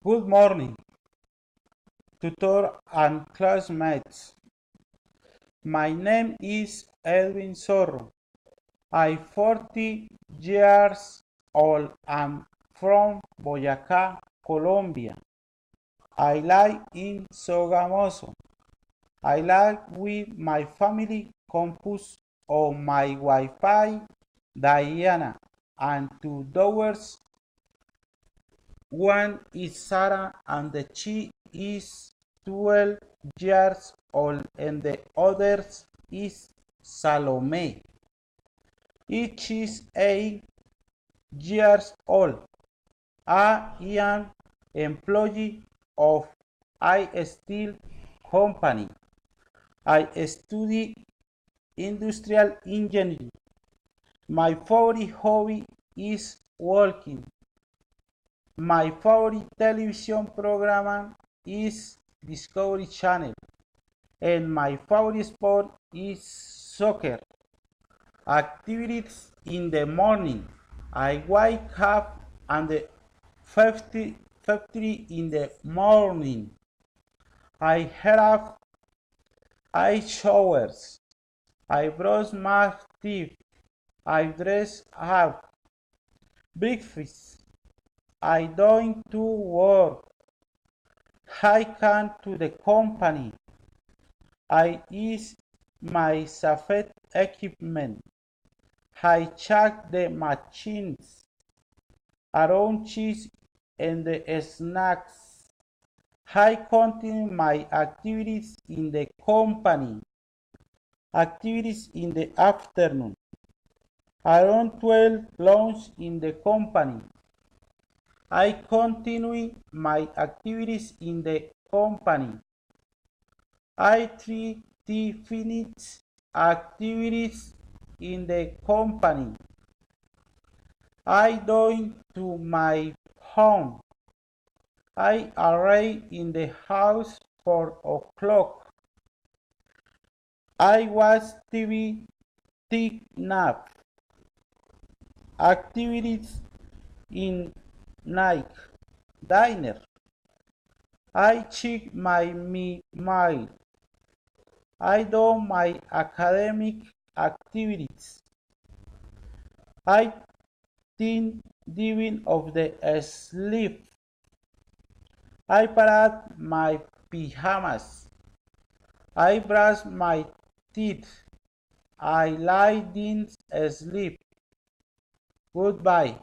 Good morning, tutor and classmates. My name is Edwin Zorro. I'm 40 years old. I'm from Boyacá, Colombia. I live in Sogamoso. I live with my family campus on my Wi-Fi, Diana, and two daughters. One is Sarah and she is 12 years old and the other is Salome. Each is 8 years old. I am employee of I Steel company. I study industrial engineering. My favorite hobby is walking. My favorite television program is Discovery Channel, and my favorite sport is soccer. Activities in the morning. I wake up and 50 in the morning. I have I showers. I brush my teeth. I dress up. Breakfast. I going to work. I come to the company. I use my safety equipment. I check the machines around cheese and the snacks. I continue my activities in the company. Activities in the afternoon. Around 12 lunch in the company. I continue my activities in the company. I try to finish activities in the company. I go to my home. I arrive in the house 4 o'clock. I watch TV, take nap. Activities in night. Dinner. I check my mail. I do my academic activities. I think diving of the sleep. I put on my pajamas. I brush my teeth. I lie in sleep. Goodbye.